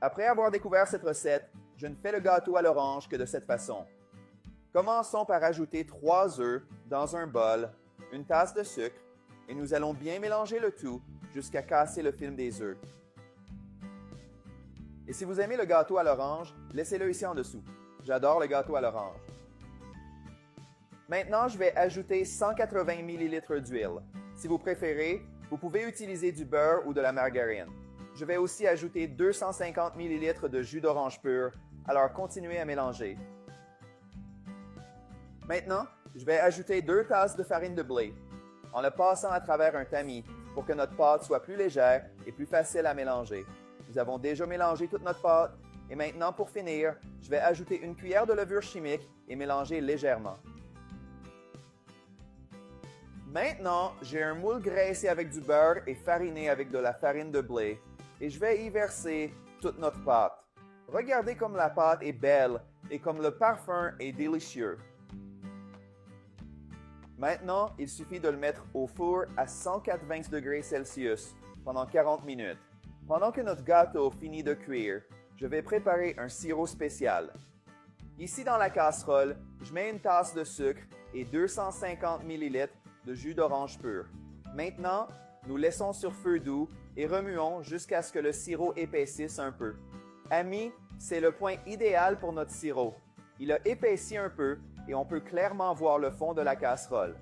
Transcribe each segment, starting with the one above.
Après avoir découvert cette recette, je ne fais le gâteau à l'orange que de cette façon. Commençons par ajouter 3 œufs dans un bol, une tasse de sucre, et nous allons bien mélanger le tout jusqu'à casser le film des œufs. Et si vous aimez le gâteau à l'orange, laissez-le ici en dessous. J'adore le gâteau à l'orange. Maintenant, je vais ajouter 180 ml d'huile. Si vous préférez, vous pouvez utiliser du beurre ou de la margarine. Je vais aussi ajouter 250 ml de jus d'orange pur, alors continuez à mélanger. Maintenant, je vais ajouter 2 tasses de farine de blé, en le passant à travers un tamis pour que notre pâte soit plus légère et plus facile à mélanger. Nous avons déjà mélangé toute notre pâte et maintenant, pour finir, je vais ajouter une cuillère de levure chimique et mélanger légèrement. Maintenant, j'ai un moule graissé avec du beurre et fariné avec de la farine de blé et je vais y verser toute notre pâte. Regardez comme la pâte est belle et comme le parfum est délicieux. Maintenant, il suffit de le mettre au four à 180 degrés Celsius pendant 40 minutes. Pendant que notre gâteau finit de cuire, je vais préparer un sirop spécial. Ici dans la casserole, je mets une tasse de sucre et 250 ml de jus d'orange pur. Maintenant, nous laissons sur feu doux et remuons jusqu'à ce que le sirop épaississe un peu. Amis, c'est le point idéal pour notre sirop. Il a épaissi un peu et on peut clairement voir le fond de la casserole.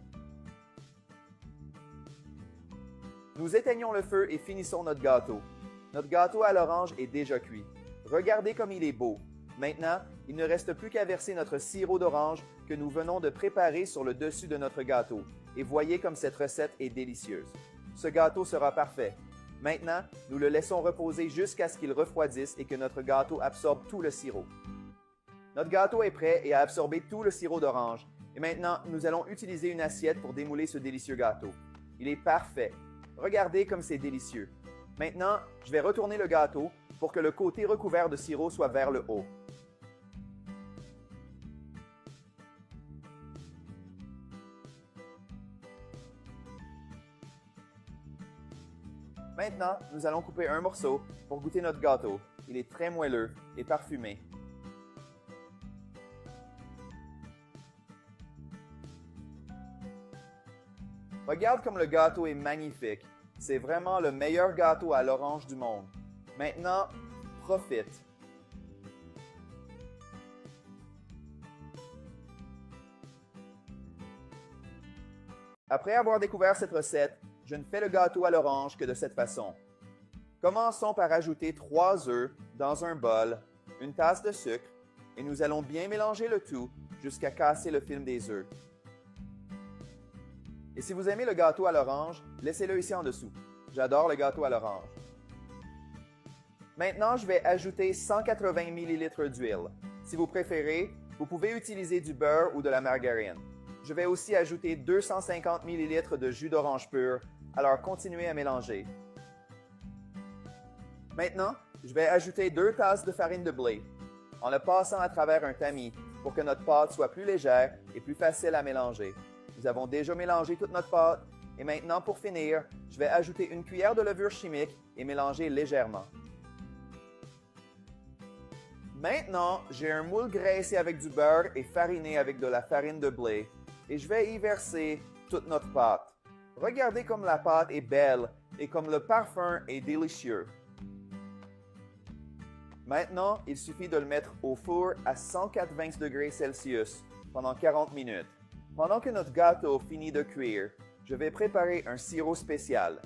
Nous éteignons le feu et finissons notre gâteau. Notre gâteau à l'orange est déjà cuit. Regardez comme il est beau. Maintenant, il ne reste plus qu'à verser notre sirop d'orange que nous venons de préparer sur le dessus de notre gâteau. Et voyez comme cette recette est délicieuse. Ce gâteau sera parfait. Maintenant, nous le laissons reposer jusqu'à ce qu'il refroidisse et que notre gâteau absorbe tout le sirop. Notre gâteau est prêt et a absorbé tout le sirop d'orange. Et maintenant, nous allons utiliser une assiette pour démouler ce délicieux gâteau. Il est parfait. Regardez comme c'est délicieux. Maintenant, je vais retourner le gâteau pour que le côté recouvert de sirop soit vers le haut. Maintenant, nous allons couper un morceau pour goûter notre gâteau. Il est très moelleux et parfumé. Regarde comme le gâteau est magnifique. C'est vraiment le meilleur gâteau à l'orange du monde. Maintenant, profite. Après avoir découvert cette recette, je ne fais le gâteau à l'orange que de cette façon. Commençons par ajouter 3 œufs dans un bol, une tasse de sucre, et nous allons bien mélanger le tout jusqu'à casser le film des œufs. Et si vous aimez le gâteau à l'orange, laissez-le ici en dessous. J'adore le gâteau à l'orange. Maintenant, je vais ajouter 180 ml d'huile. Si vous préférez, vous pouvez utiliser du beurre ou de la margarine. Je vais aussi ajouter 250 ml de jus d'orange pur, alors continuez à mélanger. Maintenant, je vais ajouter 2 tasses de farine de blé, en le passant à travers un tamis pour que notre pâte soit plus légère et plus facile à mélanger. Nous avons déjà mélangé toute notre pâte et maintenant, pour finir, je vais ajouter une cuillère de levure chimique et mélanger légèrement. Maintenant, j'ai un moule graissé avec du beurre et fariné avec de la farine de blé et je vais y verser toute notre pâte. Regardez comme la pâte est belle et comme le parfum est délicieux. Maintenant, il suffit de le mettre au four à 180 degrés Celsius pendant 40 minutes. Pendant que notre gâteau finit de cuire, je vais préparer un sirop spécial.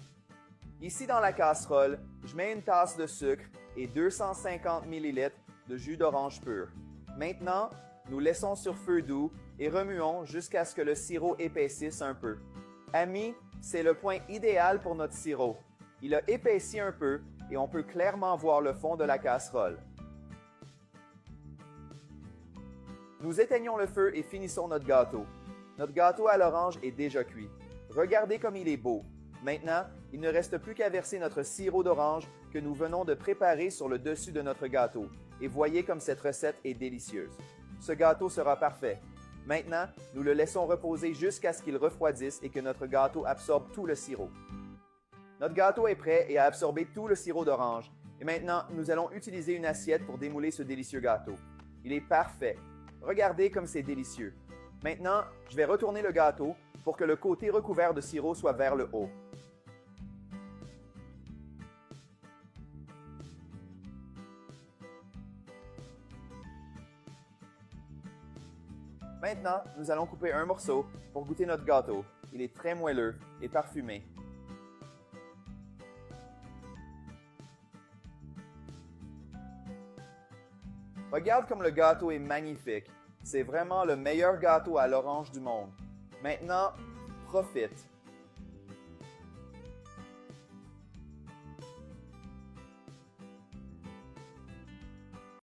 Ici dans la casserole, je mets une tasse de sucre et 250 ml de jus d'orange pur. Maintenant, nous laissons sur feu doux et remuons jusqu'à ce que le sirop épaississe un peu. Amis, c'est le point idéal pour notre sirop. Il a épaissi un peu et on peut clairement voir le fond de la casserole. Nous éteignons le feu et finissons notre gâteau. Notre gâteau à l'orange est déjà cuit. Regardez comme il est beau. Maintenant, il ne reste plus qu'à verser notre sirop d'orange que nous venons de préparer sur le dessus de notre gâteau. Et voyez comme cette recette est délicieuse. Ce gâteau sera parfait. Maintenant, nous le laissons reposer jusqu'à ce qu'il refroidisse et que notre gâteau absorbe tout le sirop. Notre gâteau est prêt et a absorbé tout le sirop d'orange. Et maintenant, nous allons utiliser une assiette pour démouler ce délicieux gâteau. Il est parfait. Regardez comme c'est délicieux. Maintenant, je vais retourner le gâteau pour que le côté recouvert de sirop soit vers le haut. Maintenant, nous allons couper un morceau pour goûter notre gâteau. Il est très moelleux et parfumé. Regarde comme le gâteau est magnifique. C'est vraiment le meilleur gâteau à l'orange du monde. Maintenant, profite.